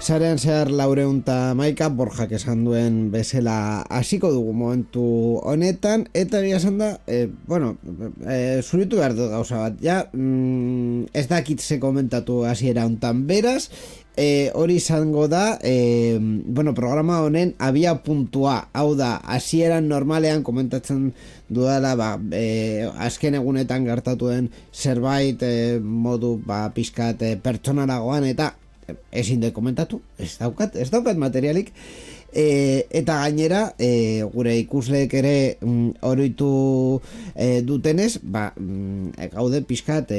Sarean zehar 411 Borjak esan duen bezala hasiko dugu momentu honetan, eta egia esan da, zuritu behar dut gauza bat, ja, ez dakit ze komentatu hasiera hontan beraz, hori izango da, programa honen abia puntua, hau da, hasieran normalean komentatzen dudala, azken egunetan gertatuen zerbait modu pixkat pertsonaragoan, eta ezin de komentatu, ez daukat materialik, eta gainera gure ikusleek ere oroitu dutenez, gaude pixkat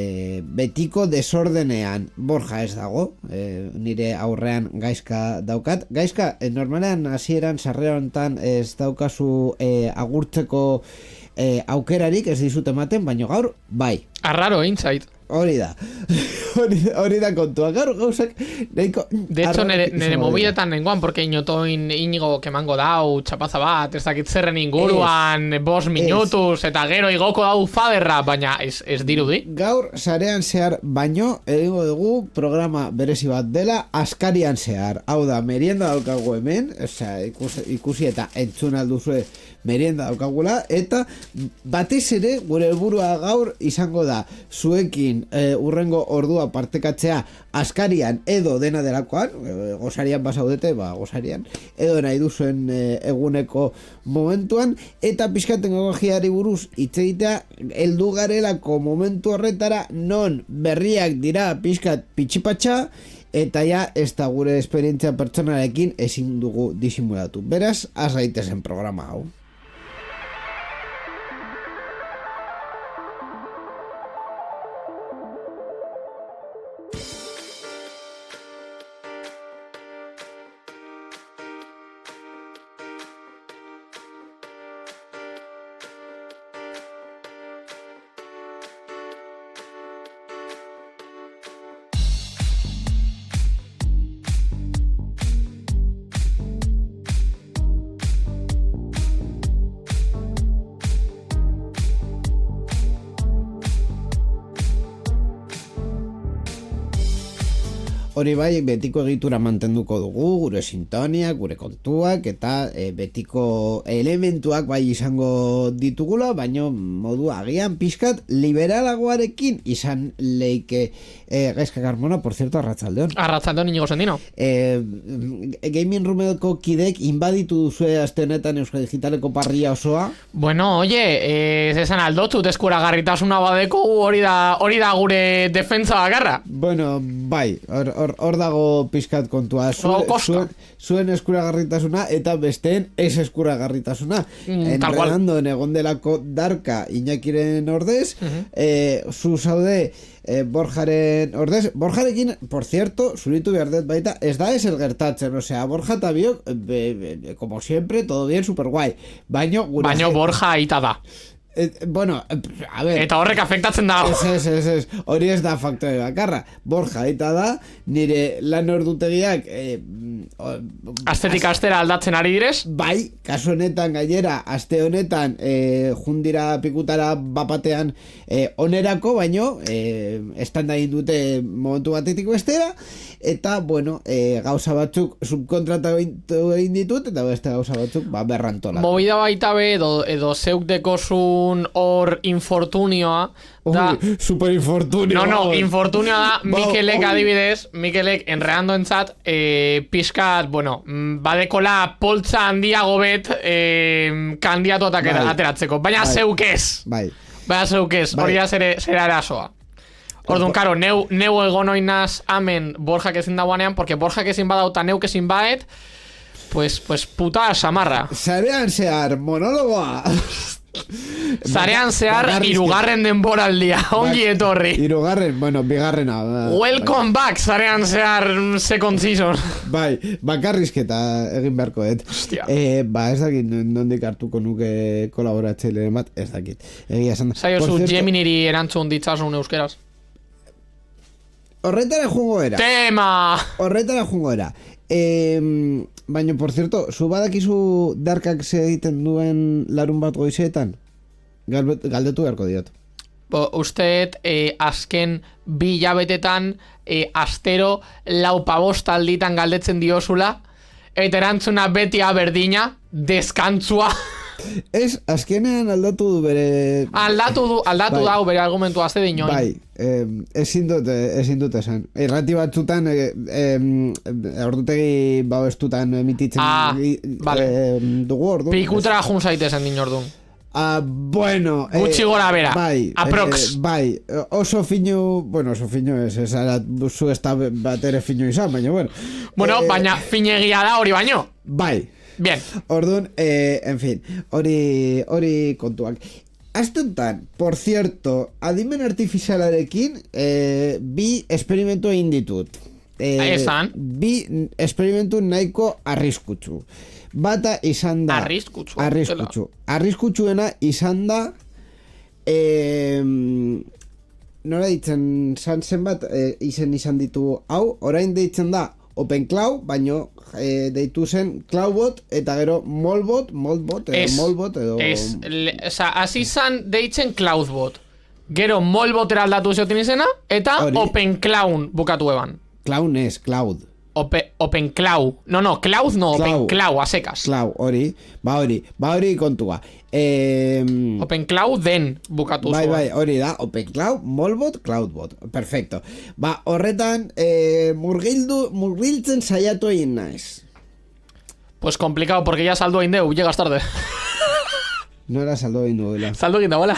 betiko desordenean. Borja ez dago, nire aurrean Gaizka daukat. Gaizka, normalean hasieran sarrera hontan ez daukazu agurtzeko aukerarik, ez dizut ematen, baina gaur bai. Arraro intzait. Hori da. Hori da kontua. Gaur gauzak nahiko... De hecho, nere mobidetan nengoan, porque inigo kemango dau, txapaza bat, ez dakit zerren inguruan, 5 minutuz, eta gero igoko dau faderra, baina ez dirudi. Gaur, sarean zehar, baino, egingo dugu programa berezi bat dela, askarian zehar. Hau da, merienda daukagu hemen, ikusi eta entzun alduzue merienda daukagula, eta batez ere, gure helburua gaur izango da, zuekin urrengo ordua partekatzea askarian edo dena delakoan, gozarian basaudete, gozarian, edo nahi duzuen eguneko momentuan, eta pixkat teknologiari buruz hitz egitea heldu garelako momentu horretara non berriak dira pixkat pitxipatxa, eta ja ez da gure esperientzia pertsonarekin ezin dugu disimulatu. Beraz, az gaitezen programa hau. Hori bai, betiko egitura mantenduko dugu, gure sintonia, gure kontuak, eta betiko elementuak bai izango ditugula, baino modu agian pixkat liberalagoarekin izan leike Gaizka Carmona, por cierto, arratzaldeon. Arratzaldeon inigo sendino. Gaming Roomeko kidek inbaditu duzue aste honetan Euskal Digitaleko parrilla osoa? Bueno, oye, esan aldotut eskuragarritasuna badeko hori da gure defentsa bakarra. Bueno, bai, hor dago pixkat kontua. Zuen eskuragarritasuna eta besteen ez eskuragarritasuna. Enredando egon delako Darka Iñakiren ordez, zu zaude Borjaren ordez. Borjarekin, por cierto, zuritu behar dut baita, ez da ezer gertatzen, osea, Borja eta biok, como siempre, todo bien, super guai. Baino Borja aita da. Bueno, a ver... Eta horrek afektatzen da. Ez. Hori ez da faktore bakarra. Borja eta da, nire lan ordutegiak... Astetik astera aldatzen ari direz? Bai, kasu honetan gainera, aste honetan jundira pikutara bapatean onerako, baino, estanda dute momentu batetik bestera, eta, bueno, gauza batzuk subkontratatu egin ditut, eta beste gauza batzuk berrantolatu. Movida baita be, edo zeuk dekozun hor infortunioa, da... Superinfortunio. No, infortunioa da, Mikelek adibidez, Mikelek enredando entzat, pixkat, bueno, badekola poltza handiago bet kandidatua ateratzeko, baina zeuk ez. Baina zeuk ez, hori da zera erasoa. Orduan, karo, neu egonoinaz amen Borjak ezin dagoanean, porque Borjak ezin badauta neuk ezin baet, pues puta samarra. Sarean zehar, monologoa. Zarean zehar, irugarren denboraldia, ongi etorri. Irugarren, bueno, bigarrena. Welcome back, zarean zehar second season. Bai, bakarrizketa egin beharko, Hostia. Ez dakit nondik hartuko nuke kolaboratzaile bat, ez dakit. Egia esan. Zaiozu Geminiri erantzun ditzasun euskeraz. Horretara jungo era. Tema! Horretara jungo era. Baina, por cierto, zu badakizu Darkak egiten duen larun bat goizeetan? Galdetu beharko diot. Usteet, azken 2 hilabetetan, astero 4-5 alditan galdetzen diozula, eta erantzuna beti berdina, deskantzua. Ez, azkenean aldatu du bere... Aldatu dau bere argumentu azte dinoin. Bai, ezin dut esan. Errati batzutan, ordutegi babestutan emititzen vale. Dugu ordu. Pikutra jun zaitezen din ordun. Bueno... Gutxi gora bera, bai, aprox. Bai, oso finu... Bueno, oso finu ez zu ez da bat ere finu izan, baina bueno. Bueno, baina finegia da hori baino. Bai. Bien. Orduan, en fin, hori kontuak. Astuntan, por cierto, adimen artifizialarekin 2 esperimentu egin ditut. Esan. 2 esperimentu nahiko arriskutsu. Bata izan da... Arriskutsuena izan da... Nola ditzen, zenbat izan ditu hau, orain deitzen da OpenCloud, baino deitu zen CloudBot eta gero Molbot edo... hasi izan deitzen CloudBot. Gero Molbotera aldatu ziotin izena, eta OpenCloud bukatu eban. Cloud ez, Cloud. OpenCloud. No, Cloud no, OpenCloud, a secas. Cloud, hori kontua. OpenCloud den bukatu zuen. Bai, hori da, OpenCloud, Molbot, CloudBot. Perfecto. Horretan, murgiltzen saiatu egin naiz. Pues complicado, porque ya saldo egin deu, llegas tarde. No era saldo egin duela. Saldo egin dauela.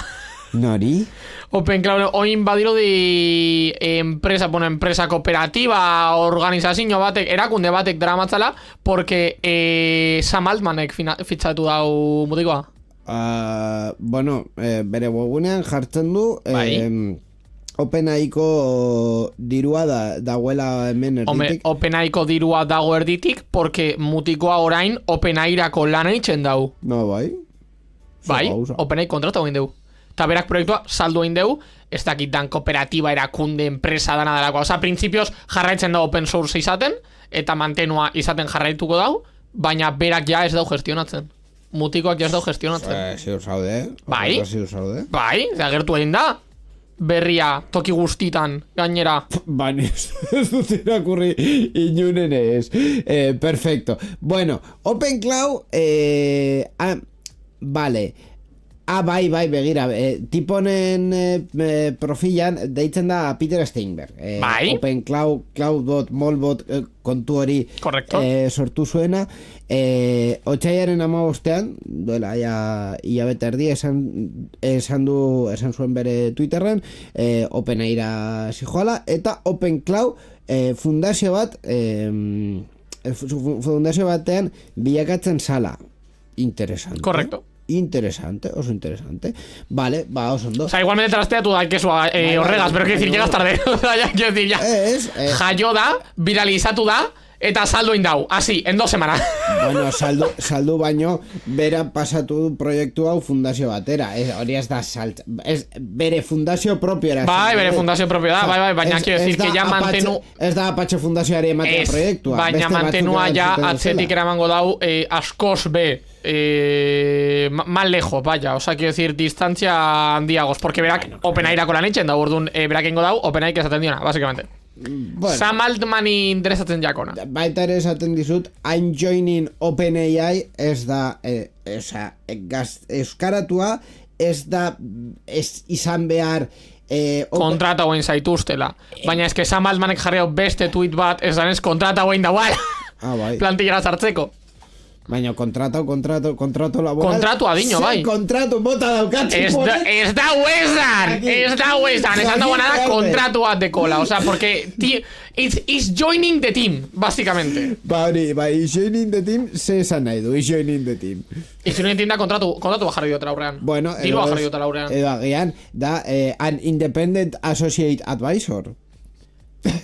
Nori? OpenCloud, oin badirudi empresa kooperativa, organizazio batek, erakunde batek dramatzala, porque Sam Altmanek fitxatu dau mutikoa. Bueno, bere webgunean jartzen du OpenAIko dirua dagoela hemen erditik. OpenAIko dirua dago erditik, porque mutikoa orain OpenAIrako lan eitzen dau. No, bai. Bai, OpenAI kontratu egin deu. Eta berak proiektua saldu egin deu, ez dakit dan kooperatiba, erakunde, enpresa dana delakoa. Osa, printzipioz jarraitzen da open source izaten, eta mantenua izaten jarraituko dau, baina berak ja ez dau gestionatzen. Mutikoak ja ez dau gestionatzen. Ziur zaude. Bai, agertu egin da. Berria, toki guztitan, gainera. Baina ez dut irakurri inunen ez. Perfecto. Bueno, OpenCloud, vale. Bai, begira, tiponen profilan deitzen da Peter Steinberg. Bai. OpenCloud, CloudBot, Molbot kontu hori sortu zuena. Otsaiaren 15ean, duela hilabete erdi, esan zuen bere Twitterren, OpenAIra zijoala, eta OpenCloud fundazio batean bilakatzen zala. Interesante. Correcto. Oso interesante. Vale, oso ondo. O sea, igualmente trasteatu da queso horregaz, pero quiero decir, llegas tarde. O sea, ya quiero decir, ya. Jaio da, viralizatu da, eta saldo indau. Así, en 2 semanas. Bueno, saldu baino, bera pasatu du proiektu hau fundazio batera. Hori ez da salt. Bere fundazio propio era. Bai, bere fundazio propio da, bai, baina quiero decir que ya mantenu... Ez da Apache fundazioari ematea proiektua. Baina mantenua ja atzetik eramango dau askoz be. Más lejos, vaya, o sea, quiero decir, distancia handiagos, porque berak OpenAIrako lan eitzen da, orduan berak ingo dau, OpenAI esaten diona, básicamente. Bueno, Sam Altmani interesatzen jakona. Baita ere esaten dizut, I'm joining OpenAI ez da, euskaratua ez da, ez izan behar kontrata hoen zaituztela. Baina eske Sam Altmanek jarri hau beste tweet bat, ez danez kontrata hoen da bai. Bai. Plantilla sartzeko. Baina kontratu laboral... Kontratu adino, bai. Kontratu bota daukat. Ez da huesan, esan dagoena da kontratu bat dekola, o sea, porque it's joining the team, básicamente. Bai, joining the team, ze esan nahi du, joining the team. Joining the team da kontratu bat jarri diotela aurrean. Bueno, dirua jarri diotela aurrean. Edo agian, da, an independent associate advisor.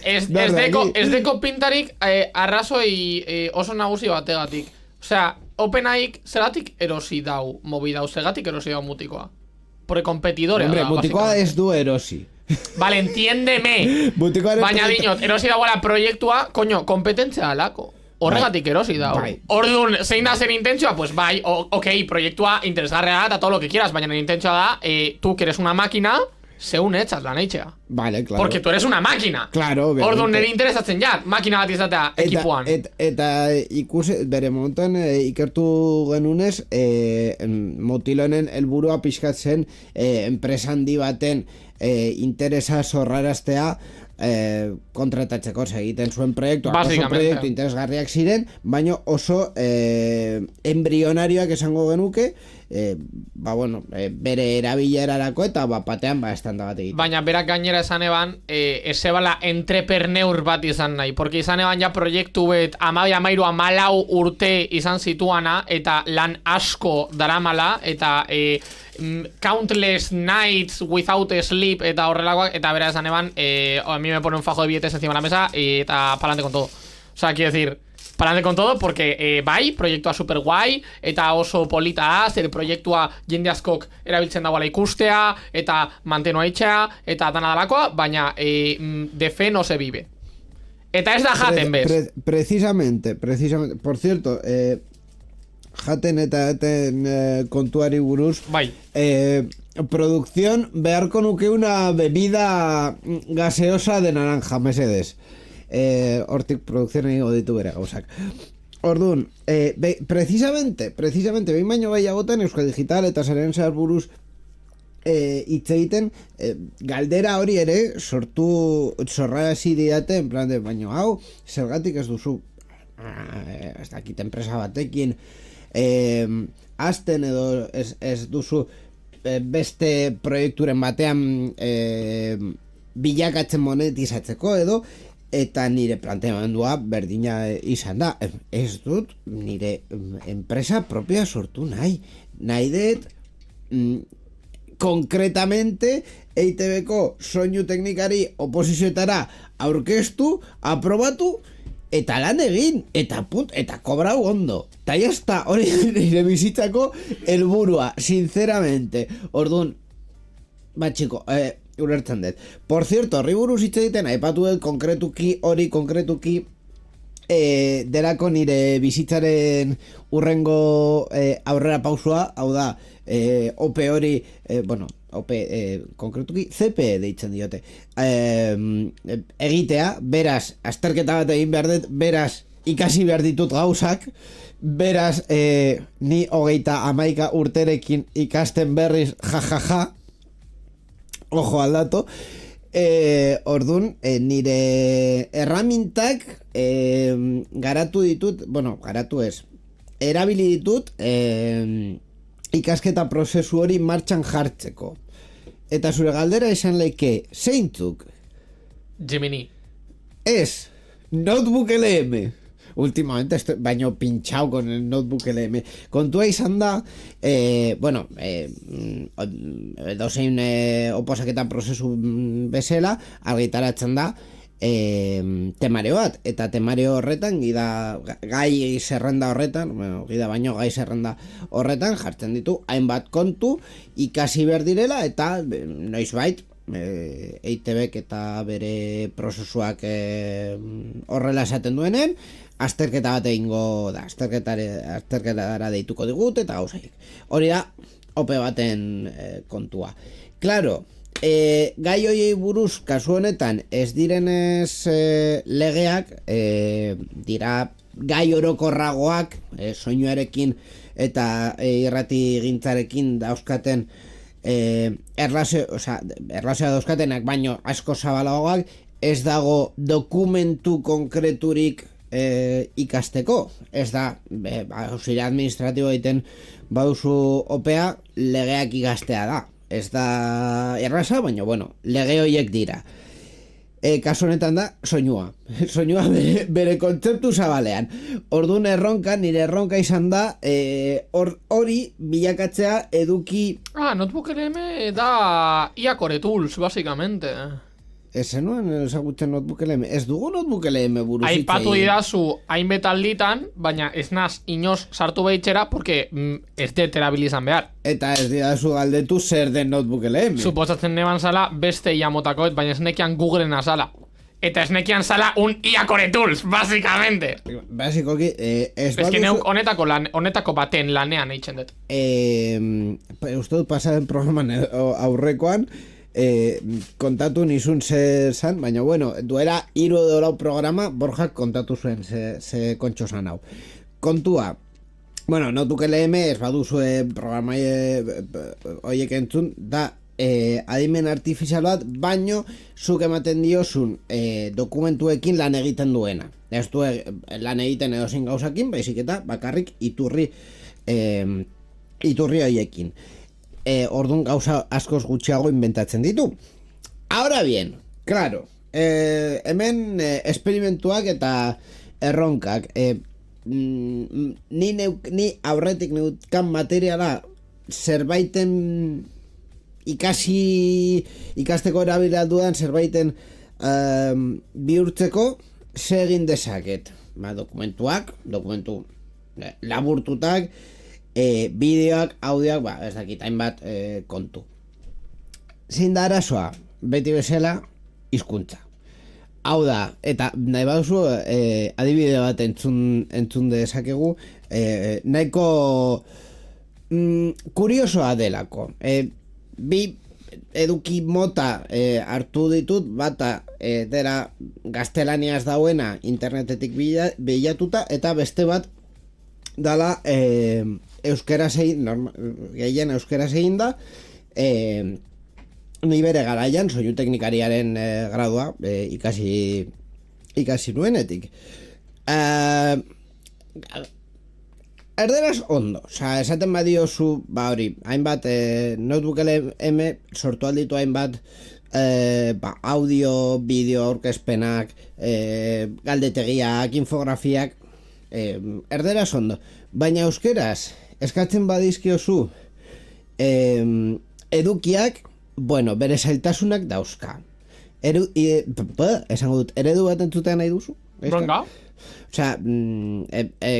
Ez deko pintarik arrazoi oso nagusi bategatik. Osea, OpenAI zeratik erosi dau movida, segatik erosi dau mutikoa. Porque competidorea Hombre, da, mutikoa ez du erosi. Vale, entiéndeme. Baina dinot, erosi dagoela proiektua, coño, kompetentzia alako. Horregatik erosi dau. Orduan, zein da zen intentzioa? Pues bai, ok, proiektua interesgarrea da, eta todo lo que quieras, baina intentzioa da, tú que eres una máquina, según echas la neitzea. Vale, claro. Porque tú eres una máquina. Claro, obviamente. Orduan, nire interesatzen jat, máquina bat izatea ekipuan. Eta bere momentuan ikertu genunez, motilonen helburua pixkatzen enpresa handi baten interesa zorraraztea kontratatzeko egiten zuen proiektuak, oso proiektu interesgarriak ziren, baina oso embrionarioak esango genuke, bere erabilerarako eta batean estanda bat egiten. Baina berak gainera esan eban, ezebala entrepreneur bat izan nahi, porque izan eban ja proiektu bet 12-14 urte izan zituana, eta lan asko daramala, eta countless nights without sleep eta horrelakoak, eta bera esan eban, a mí me pone un fajo de billetes encima de la mesa eta pa'lante con todo. O sea, quiero decir, pa'lante con todo, porque bai, proiektua super guai, eta oso polita da, zer proiektua jende askok erabiltzen dagoela ikustea, eta mantenua itxea, eta dana dalakoa, baina de fe no se vive. Eta ez da jaten bez. Precisamente, por cierto, jaten eta kontuari buruz, bai. Producción beharko nuke una bebida gaseosa de naranja, mesedes. Hortik produkzioa egingo ditu bere gauzak. Orduan, precisamente, behin baino gehiagotan Euskal Digital eta Zaren zehar buruz hitz egiten, galdera hori ere zorrarazi didate, en plan de, baino hau, zergatik ez duzu ez dakit enpresa batekin azten edo ez duzu beste proiekturen batean bilakatzen monetizatzeko edo, eta nire planteamendua berdina izan da, ez dut nire enpresa propia sortu nahi dut konkretamente EITB-ko soinu teknikari oposizioetara aurkeztu, aprobatu eta lan egin, eta kobrau ondo. Ta jazta, hori nire bizitzako helburua, sinceramente. Orduan, txiko, ulertzen dut. Por cierto, horri buruz hitz egiten, aipatu dut konkretuki, delako nire bizitzaren urrengo aurrera pausua, hau da, OPE hori, konkretuki CPE deitzen diote, egitea, beraz, azterketa bat egin behar dut, beraz, ikasi behar ditut gauzak, beraz, ni 31 urterekin ikasten berriz, jajaja, ojo aldato, orduan, nire erramintak garatu ditut, garatu ez, erabili ditut, ikasketa prozesu hori martxan jartzeko. Eta zure galdera esan leike, zeintzuk? Gemini. Ez, Notebook LM. Últimamente estoy baino pinchado con el Notebook LM. Kontua izan da, dozein oposaketa prozesu bezala, argitaratzen da, temario bat, eta temario horretan gai zerrenda horretan, gai zerrenda horretan jartzen ditu hainbat kontu ikasi behar direla, eta noizbait EITBek eta bere prozesuak horrela esaten duenen azterketa bat egingo da, azterketara deituko digut eta gauzaik. Hori da OPE baten kontua. Claro, gai hoiei buruz kasu honetan ez direnez legeak, dira gai orokorragoak, soinuarekin eta irrati gintzarekin dauzkaten erlazioa dauzkatenak baino asko zabalagoak, ez dago dokumentu konkreturik ikasteko. Ez da, auxiliar administratibo egiten baduzu opea, legeak ikastea da. Ez da erraza, baina, bueno, lege horiek dira. Kasu honetan da, soinua. Soinua bere kontzeptu zabalean. Orduan nire erronka izan da, hori bilakatzea eduki... Notebook LM da Iacore Tools, básicamente. Zenuen ezagutzen Notebook LM. Ez dugu Notebook LM buruz hitz egin. Aipatu didazu hainbet alditan, baina ez naz inoz sartu behitxera, porque ez dut erabilizan behar. Eta ez didazu galdetu zer den Notebook LM. Suposatzen neban zala beste iamotakoet, baina ez nekian Googleena zala. Eta ez nekian zala un Iacore Tools, basicamente. Basikoki, ez que neuk honetako baten lanean eitzen dut. Uste dut pasaren programan aurrekoan, kontatu nizun ze zan, baina bueno, duera 3 dolau programa Borjak kontatu zuen ze kontxo zan hau. Kontua, bueno, Notebook LM ez baduzue programa horiek entzun, da adimen artifizial bat, baino zuk ematen diozun dokumentuekin lan egiten duena. Ez du lan egiten edozin gauzakin, baizik eta bakarrik iturri horiekin. Orduan gauza askoz gutxiago inventatzen ditu. Ahora bien, claro, hemen esperimentuak eta erronkak, ni aurretik neutkan materiala zerbaiten ikasteko erabila dudan zerbaiten bihurtzeko segin dezaket. Dokumentu laburtutak, bideoak, audioak, ez dakit, hainbat kontu. Zein da arazoa, beti bezala, hizkuntza. Hau da, eta nahi baduzu adibide bat entzun dezakegu, nahiko kuriosoa delako. Bi eduki mota hartu ditut, bata dela gaztelaniaz dauena internetetik bilatuta, eta beste bat dala euskera gehien euskera egin da, ni bere garaian soinu teknikariaren gradua ikasi nuenetik. Erderaz ondo, esaten badiozu, hori, hainbat Notebook LM sortu alditu hainbat audio, bideo, aurkezpenak, galdetegiak, infografiak, erderaz ondo, baina euskeraz eskatzen badizkiozu edukiak, bueno, bere zailtasunak dauzka. Esango dut, eredu bat entzutea nahi duzu? Bronga? Osea,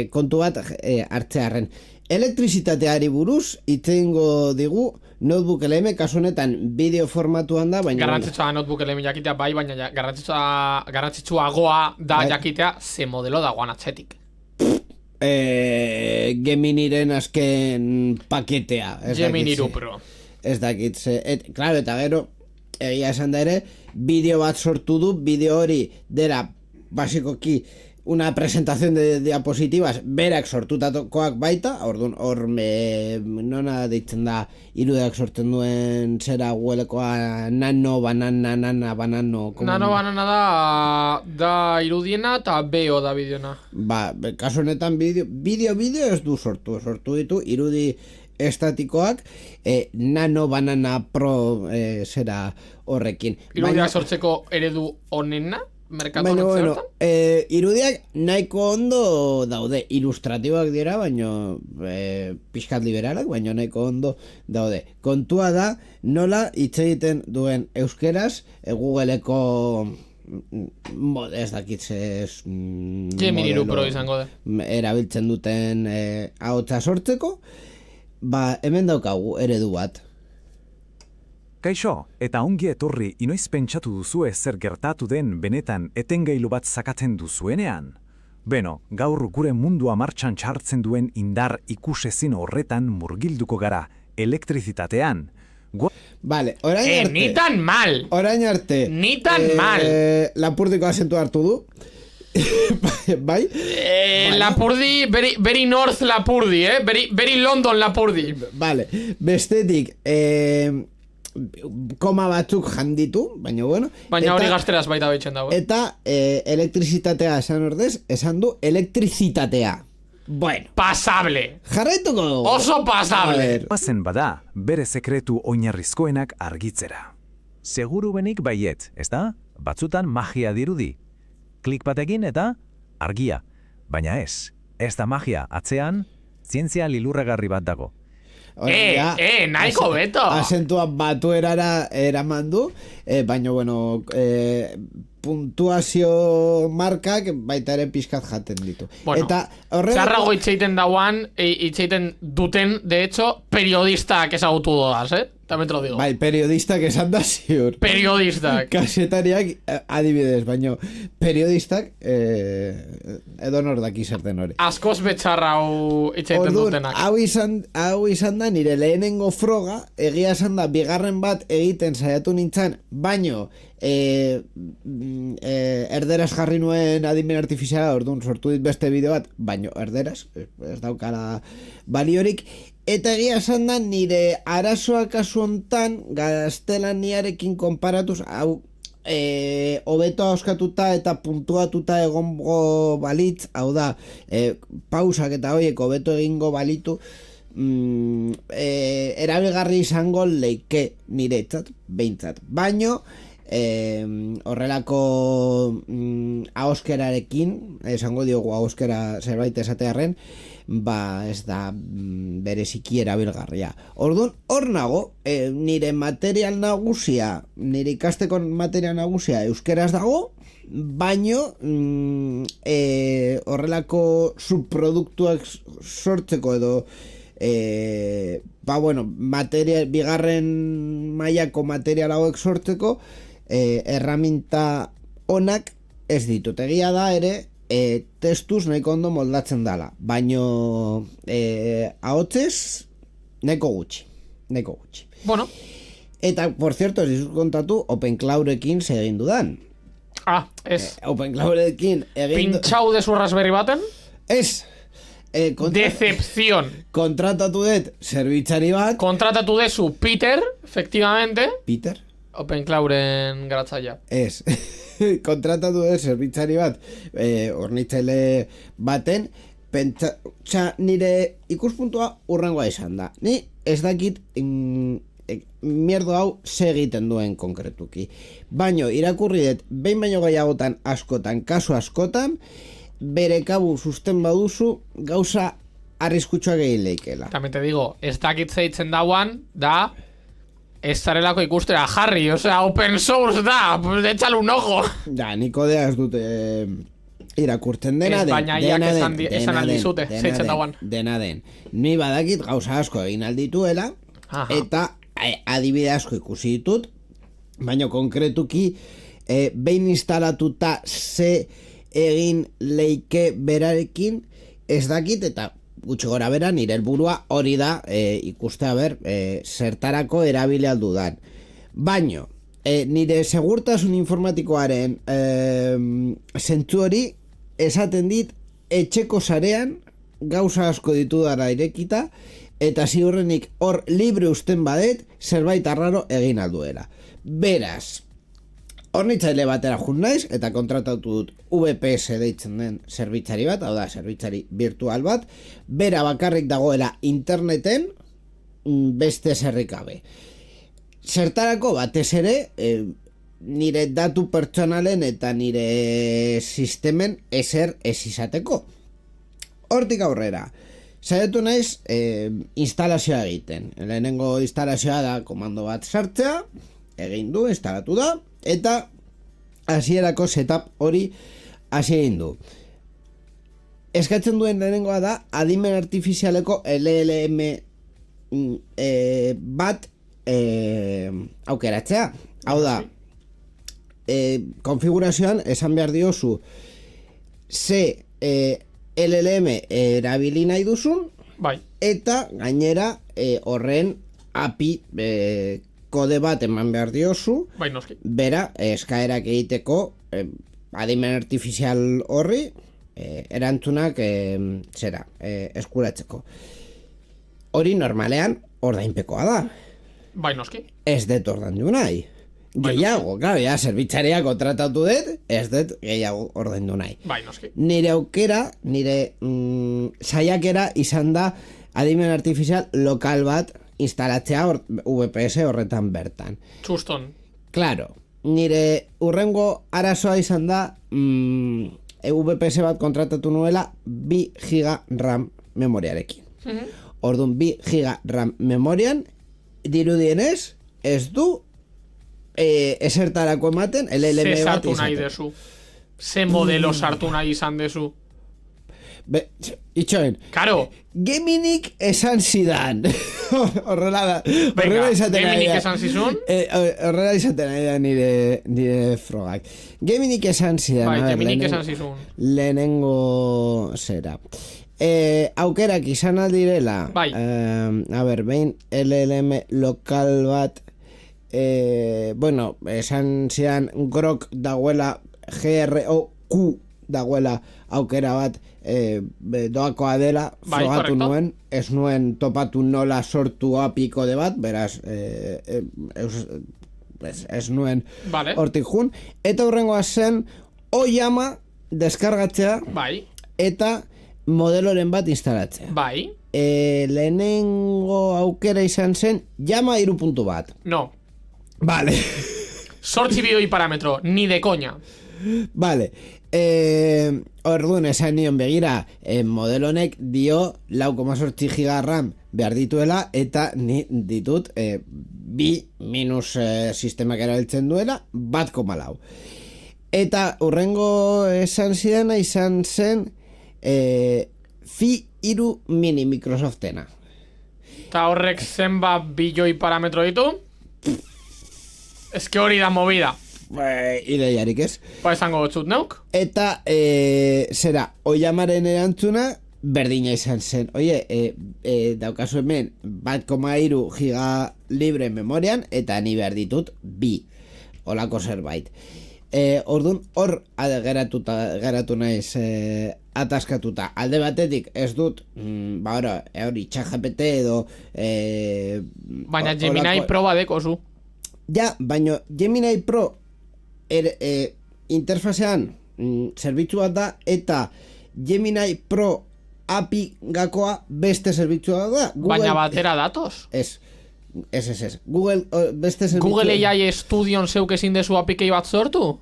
kontu bat hartzearren. Elektrizitateari buruz itzengo digu Notebook LM, kasu honetan bideo formatuan da, baina... Garrantzitsua Notebook LM jakitea bai, baina garrantzitsuagoa da jakitea ze modelo dagoan atzetik. Geminiren azken paketea. Gemini 2 Pro. Ez dakit, claro, eta gero, egia esan da ere, bideo bat sortu du, bideo hori dela, basikoki, una presentación de diapositivas berak sortutakoak baita, orduan hor nona deitzen da irudeak sortzen duen zera guelekoa nano, banana, banano. Nano, banana da irudiena eta beo da bideona. Kasu honetan bideo ez du sortu ditu irudi estatikoak, nano, banana pro zera horrekin. Irudiak sortzeko eredu onena? Baina, bueno, irudiak nahiko ondo daude, ilustratiboak dira, baina pixkat liberalak, baina nahiko ondo daude. Kontua da, nola hitz egiten duen euskeraz, Googleeko ez dakitzez Gemini 2 Pro izango da. Erabiltzen duten ahotsa sortzeko, hemen daukagu eredu bat. Kaixo, eta ongi etorri inoiz pentsatu duzue zer gertatu den benetan etengailu bat sakatzen duzuenean? Beno, gaur gure mundua martxan txartzen duen indar ikusezin horretan murgilduko gara, elektrizitatean. Vale, orain arte. Ni tan mal! Orain arte. Ni tan mal! Lapurdiko azentu hartu du. Bai? Lapurdi, very north Lapurdi, very London Lapurdi. Vale, bestetik, koma batzuk janditu, baina bueno. Baina hori gazteraz baita betxen dago. Eta elektrizitatea esan ordez, esan du elektrizitatea. Bueno. Pasable. Jarraituko dugu. Oso pasable. Bazen bada, bere sekretu oinarrizkoenak argitzera. Seguru benik baiet, ezta? Batzutan magia dirudi. Klik batekin eta argia. Baina ez da magia, atzean, zientzia lilurregarri bat dago. Nahiko beto. Asentua batuerara eraman du, baina, bueno, puntuazio markak baita ere pixkat jaten ditu. Bueno, eta txarrago itxeiten dauan, itxeiten duten, de hecho, periodistak ezagutu dodaz, También te lo digo. Bai, periodistak esan da ziur. Periodistak. Kasetariak adibidez, baina periodistak edo nordaki zerten hori. Askoz betxarra hau itxeiten dutenak. Hau izan da nire lehenengo froga, egia esan da bigarren bat egiten saiatu nintzen, baino erderaz jarri nuen adimen artifiziala, orduan sortu dit beste bideo bat, baino erderaz, ez daukala baliorik. Eta egia esan da nire arazoa kasu hontan gaztelaniarekin konparatuz, hau hobeto auskatuta eta puntuatuta egongo balitz, hau da, pausak eta horiek hobeto egingo balitu, erabilgarri izango leike niretzat, behintzat. Baino, horrelako ahoskerarekin, esango diogu ahoskera zerbait esatearren, ez da bereziki erabilgarria. Orduan, hor nago, nire material nagusia, nire ikasteko material nagusia euskeraz dago, baino horrelako subproduktuak sortzeko edo bigarren mailako material hauek sortzeko erraminta onak ez ditut. Egia da ere testuz nahiko ondo moldatzen dala, baino ahotzez nahiko gutxi. Bueno. Eta, por cierto, ez dizut kontatu OpenCloudekin segin dudan. Ez. OpenCloudekin pintxau dezu Raspberry baten? Ez. Decepción. Kontratatu dut zerbitzari bat. Kontratatu dezu Peter, efectivamente. Peter? OpenClouden garatzaia. Ez. Kontratatu dut zerbitzari bat, hornitzaile baten, nire ikuspuntua urrengoa izan da. Ni ez dakit mierdo hau segiten duen konkretuki. Baino, irakurri dut, behin baino gehiagotan askotan, kasu askotan, bere kabu susten baduzu, gauza arriskutsua gehi leikela. También te digo, ez dakit zeitzen dauan, da ez zarelako ikustera jarri, osea, open source da, pues échale un ojo. Da, niko dea ez dute irakurtzen dena den. Baina esan aldizute, zeitzen dauan. Dena den. Ni badakit gauza asko egin aldituela, eta adibide asko ikusi ditut, baina konkretuki behin instalatuta ze egin leike berarekin ez dakit, eta gutxi gora bera nire helburua hori da ikustea zertarako erabili aldudan. Baino, nire segurtasun informatikoaren zentzu hori esaten dit etxeko sarean gauza asko ditudara irekita, eta ziurrenik hor libre usten badet zerbait arraro egin alduela. Beraz, hornitzaile batera jun naiz, eta kontratatu dut VPS deitzen den zerbitzari bat, hau da, zerbitzari virtual bat, bera bakarrik dagoela interneten, beste zerrikabe. Zertarako batez ere, nire datu pertsonalen eta nire sistemen ezer ez izateko. Hortik aurrera, saiatu naiz instalazioa egiten. Lehenengo instalazioa da komando bat sartzea, egin du, instalatu da, eta hasierako setup hori hasi egin du. Eskatzen duen lehenengoa da adimen artifizialeko LLM bat aukeratzea. Hau da, konfigurazioan esan behar diozu ze LLM erabili nahi duzun, bai. Eta gainera horren API kode bat eman behar diozu, bai, noski. Bera, eskaerak egiteko adimen artifizial horri erantzunak eskuratzeko. Hori normalean ordainpekoa da. Bai, noski. Ez dut ordaindu nahi. Gehiago, claro, ja, zerbitzaria kontratatu dut, ez dut gehiago ordaindu nahi. Bai, noski. Nire aukera, nire saiakera izan da adimen artifizial lokal bat instalatzea VPS horretan bertan. Txuston. Claro, nire urrengo arazoa izan da VPS bat kontratatu nuela 2 giga RAM memoriarekin. Orduan 2 giga RAM memorian dirudienez ez du esertarako ematen LLM bat sartu nahi dezu. Ze modelo sartu nahi izan dezu. Itxoen, Karo. Geminik esan zidan. Horrela da. Venga, Geminik esan zizun. Horrela izaten nahi da nire frogak. Geminik esan zidan. Bai, Geminik esan zizun. Lehenengo zera. Aukerak izan aldirela. Bai. A ber, behin LLM lokal bat bueno, esan zidan grok dagoela GROQ dagoela aukera bat doakoa dela, bai, frogatu correcto. nuen, ez nuen topatu nola sortu apiko de bat, beraz ez nuen Vale. hortik jun, eta hurrengoa zen Oyama deskargatzea Bai. eta modeloren bat instalatzea. Bai. Lehenengo aukera izan zen Llama 3.1. No. Vale. Sortzi bidoi parametro, ni de coña. Vale. Orduan esan nion begira, modelonek dio 4,8 giga RAM behar dituela eta ni ditut bi minus sistemak erabiltzen duela 1,4. Eta urrengo esan zidana izan zen Phi 3 mini Microsoftena. Eta horrek zenba bidoi parametro ditu? Ez que hori da movida. Ideiarik ez. Ba esango gotzut neuk. Eta zera, Oyamaren erantzuna berdina izan zen. Oie, daukazu hemen 1,3 giga libre memorian eta ni behar ditut 2. Olako zerbait. Orduan hor geratu naiz ataskatuta. Alde batetik ez dut hori ChatGPT edo Baina Gemini Pro badeko zu. ja, baina Gemini Pro interfazean zerbitzu bat da eta Gemini Pro API gakoa beste zerbitzu bat da. Baina batera datoz. Ez. Google beste zerbitzu. Google AI Studion zeuk ezin dezu apikei bat sortu?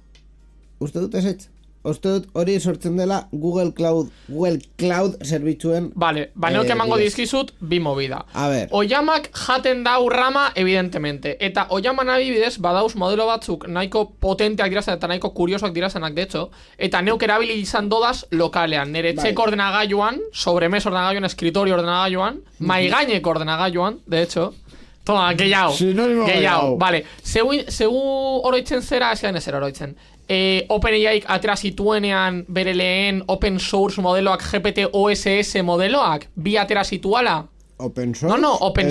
Uste dut ez. Uste dut hori sortzen dela Google Cloud zerbitzuen. Vale, baina emango dizkizut bi movida. A ver. Oyamak jaten dau rama, evidentemente. Eta Oyaman adibidez, badauz modelo batzuk nahiko potenteak dirazan eta nahiko kuriosoak dirazanak, de hecho, eta neuk erabili izan dodaz lokalean. Nere txeko ordenagailuan, sobremesa ordenagailuan, eskritorio ordenagailuan, maigaineko ordenagailuan, de hecho. Toma, gehiago. Gehiago. Vale, zegu oroitzen zera, ez gaine zera oroitzen. OpenAIak atera zituenean bere lehen open source modeloak GPT OSS modeloak bi atera zituala. Open source? No, open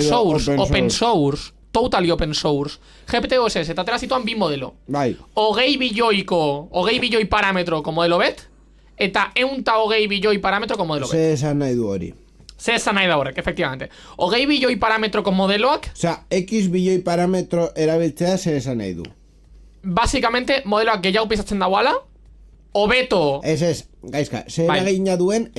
source. Totally open source. GPT OSS, eta atera zituan bi modelo. Bai. 20 bilioi parametroko modelo bet, eta 120 bilioi parametroko modelo bet. Ze esan nahi du hori. Ze esan nahi da horrek, efectivamente. 20 bilioi parametroko modeloak, Osea, X bilioi parametro erabiltzea ze esan nahi du. Básicamente, modeloak gehiago pisatzen dauala, hobeto. Ez, gaizka, ze eragina duen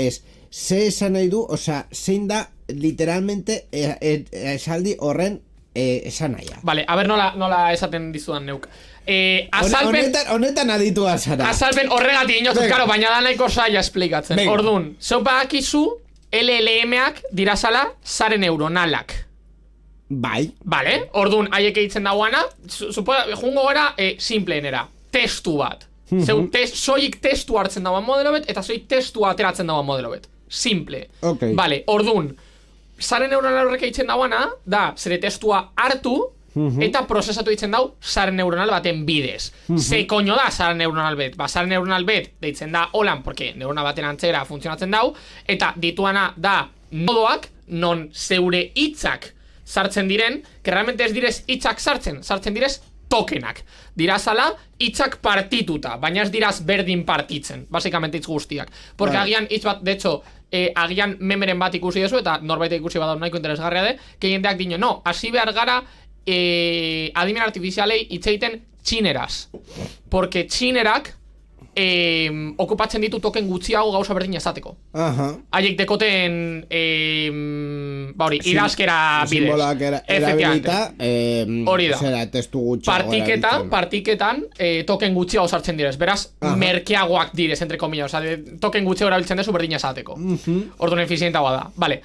ze esan nahi du, osea, zein da literalmente esaldi horren esan nahia. Vale, a ver nola esaten dizudan neuk. Azalpen... Honetan aditua zara. Azalpen horregatik inozut, karo, baina da nahiko saia esplikatzen. Orduan, zeu badakizu LLM-ak dirazala sare neuronalak. Bai. Vale, orduan, haiek eitzen dagoana, jungo gara, simpleenera, testu bat. Zeu, soik testu hartzen dagoan modelo bet, eta soik testu ateratzen dagoan modelo bet. Simple. Okay. Vale, orduan, sare neuronal horrek eitzen dagoana, da, zere testua hartu, eta prozesatu eitzen dau sare neuronal baten bidez. Ze koño da sare neuronal bet? Ba, sare neuronal bet deitzen da holan, porque neurona baten antzera funtzionatzen dau, eta dituana da nodoak, non zeure hitzak sartzen diren, que realmente ez direz hitzak sartzen direz tokenak. Dirazala hitzak partituta, baina ez diraz berdin partitzen, básicamente hitz guztiak. Porque agian hitz bat, de hecho, agian memeren bat ikusi dezu, eta norbait ikusi badaun nahiko interesgarria de, que jendeak dino, no, hasi behar gara adimen artifizialei itzeiten txineraz. Porque txinerak okupatzen ditu token gutxiago gauza berdin esateko. Haiek dekoten idazkera bidez. Simbolak erabilita hori da. Zera, testu gutxiago Partiketan token gutxiago sartzen direz. Beraz, merkeagoak direz, entre comillas. Token gutxiago erabiltzen dezu berdin esateko. Orduan efizientagoa da. Vale.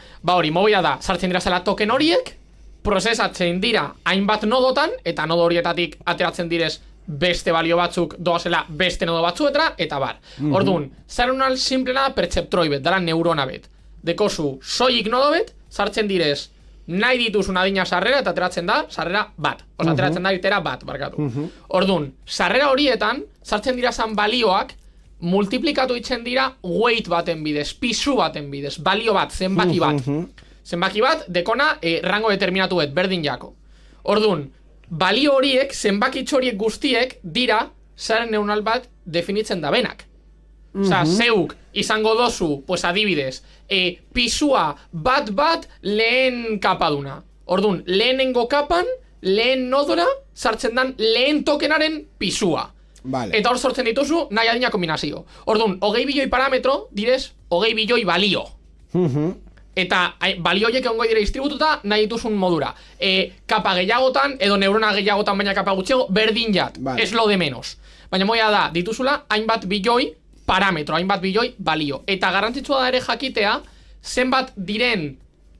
Movida da, sartzen dira zela token horiek, prozesatzen dira hainbat nodotan, eta nodo horietatik ateratzen direz beste balio batzuk doazela beste nodo batzuetra, eta bar. Orduan, zarunal simplena da perceptroi bet, dara neurona bet. Dekozu, soilik nodo bet, sartzen direz nahi dituzun adina sarrera, eta ateratzen da sarrera bat. Osa, ateratzen da itera bat, barkatu. Orduan, sarrera horietan, sartzen dira zan balioak, multiplikatu itzen dira weight baten bidez, pisu baten bidez, balio bat, zenbaki bat. Zenbaki bat, dekona rango determinatu bet, berdin jako. Orduan, balio horiek, zenbakitxo horiek guztiek dira zaren neuronal bat definitzen da benak. Osa, zeuk izango dozu, pues adibidez, pisua bat lehen kapaduna. Orduan, lehenengo kapan, lehen nodora, sartzen dan lehen tokenaren pisua. Vale. Eta hor sortzen dituzu nahi adina kombinazio. Orduan, 20 bilioi parametro direz 20 bilioi balio. Eta balioiek egongo dire distribututa nahi dituzun modura. Kapa gehiagotan, edo neurona gehiagotan baina kapa gutxiago, berdin jat, vale. Es lo de menos. Baina moia da, dituzula hainbat bilioi parametro, hainbat bilioi balio. Eta garrantzitsua da ere jakitea, zenbat diren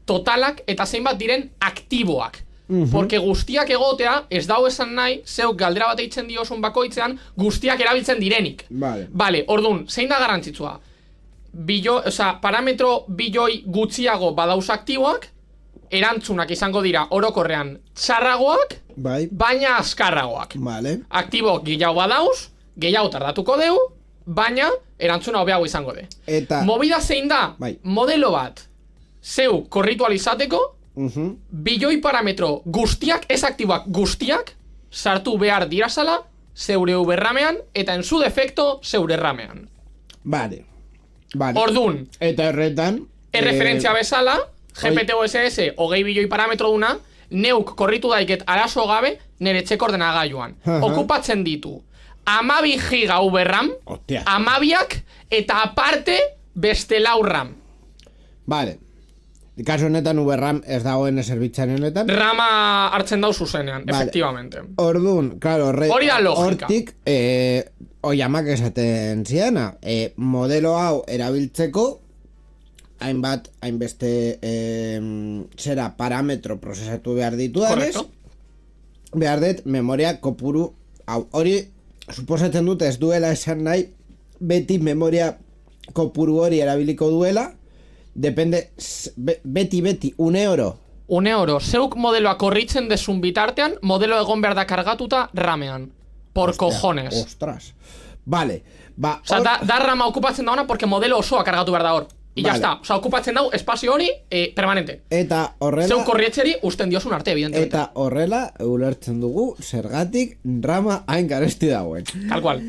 totalak eta zenbat diren aktiboak. Porque guztiak egotea, ez dau esan nahi, zeuk galdera bat eitzen diosun bakoitzean, guztiak erabiltzen direnik. Vale, orduan, zein da garrantzitsua? Parametro bilioi gutxiago badauz aktiboak, erantzunak izango dira orokorrean txarragoak, baina azkarragoak. Aktibo gehiago badauz, gehiago tardatuko deu, baina erantzuna hobeago izango de. Movida zein da, modelo bat, zeu korritualizateko, bilioi parametro guztiak, ez aktiboak guztiak, sartu behar dirazala, zeure uberramean, eta en su defecto, zeure ramean. Vale. Ordun, eta horretan erreferentzia bezala, GPT-OSS 20 bilioi parametro duna, neuk korritu daiket arazo gabe nere txeko ordenagailuan. Okupatzen ditu 12 giga uberram, 12ak eta aparte beste 4 RAM. Vale. Kaso honetan uberram ez dagoen zerbitzaren honetan. Rama hartzen dau zuzenean, efectivamente. Ordun, claro, hori da logika. Hortik, oiamak esaten ziena, modelo hau erabiltzeko hainbeste zera parametro prozesatu behar ditu danez, behar dut memoria kopuru hau. Hori, suposatzen dut ez duela esan nahi, beti memoria kopuru hori erabiliko duela, depende, beti, 1 euro. 1 euro, zeuk modeloa korritzen desun bitartean, modelo egon behar da kargatuta ramean. Por cojones. Ostras. Vale. Osa, da rama okupatzen dauna porque modelo osoa kargatu behar da hor. Y ya está. Osa, okupatzen dau espazio hori permanente. Eta horrela... Zeu korrietxeri usten diosun arte, evidentemente. Eta horrela, ulertzen dugu, zergatik rama hain garesti dagoen. Tal cual.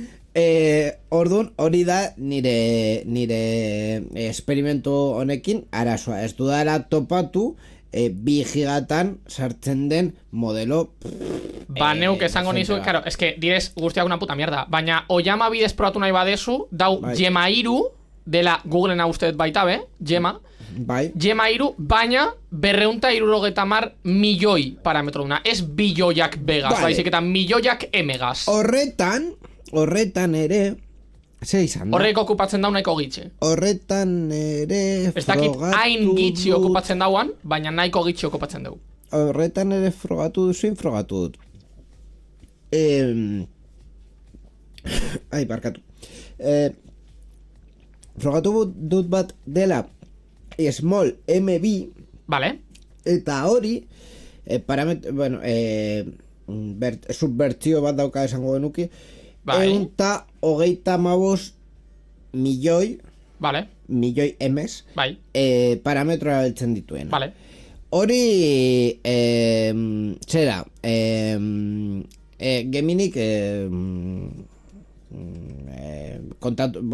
Orduan, hori da nire esperimentu honekin arazoa. Ez dudara topatu 2 gigatan sartzen den modelo. Neuk esango nizu, claro, es que direz guztiak una puta mierda. Baina Oyama bidez probatu nahi badezu, dau Gema 3 dela Googleena usteet baita be, Gema. Gema 3, baina 270 milioi parametro duna. Ez bilioiak begaz, baizik eta milioiak emegaz. Horretan ere, ze izan da? Horrek okupatzen dau nahiko gitxe. Horretan ere ez dakit hain gitxi okupatzen dauan, baina nahiko gitxi okupatzen dugu. Horretan ere frogatu duzu, frogatu dut. Barkatu. Frogatu dut bat dela small MB. Vale. Eta hori, subbertzio bat dauka esango genuki, Eunta 35 milioi, milioi emes, parametro erabiltzen dituen. Hori, zera, Geminik kontatu,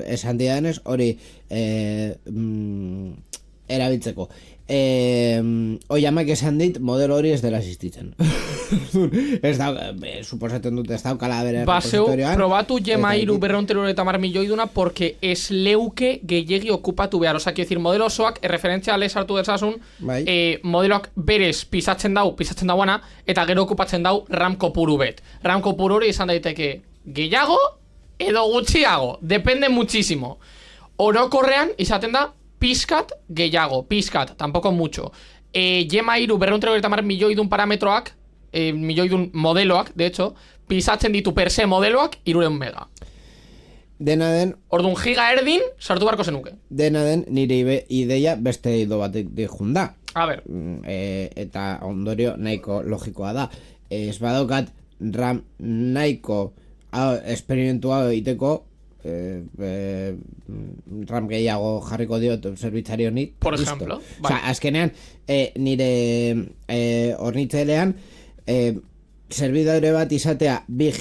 esan dianez, hori erabiltzeko. Oiamak esan dit, modelo hori ez dela existitzen. Ez da, suposatzen dut, ez daukala bere repositorioan. Probatu Gema 350 milioi duna, porque ez leuke gehiegi okupatu behar. Osa, decir, modelo osoak, referentzia lez hartu dezasun, modeloak berez pisatzen dauana, eta gero okupatzen dau RAM kopuru bet. RAM kopuru hori izan daiteke gehiago edo gutxiago, depende muchísimo. Orokorrean izaten da pizkat gehiago, pizkat, tampoco mucho. Gema 350 milioi dun parametroak, milioi dun modeloak, de hecho, pisatzen ditu per se modeloak 300 mega. Dena den... Orduan giga erdin, sartu barko zenuke. Dena den, nire ideia beste ido batek dihun da. A ver. Eta ondorio nahiko logikoa da. Ez badaukat RAM nahiko esperimentua egiteko, RAM gehiago jarriko diot zerbitzari honi. Por ejemplo. Osa, azkenean, nire hornitzailean, servidore bat izatea 2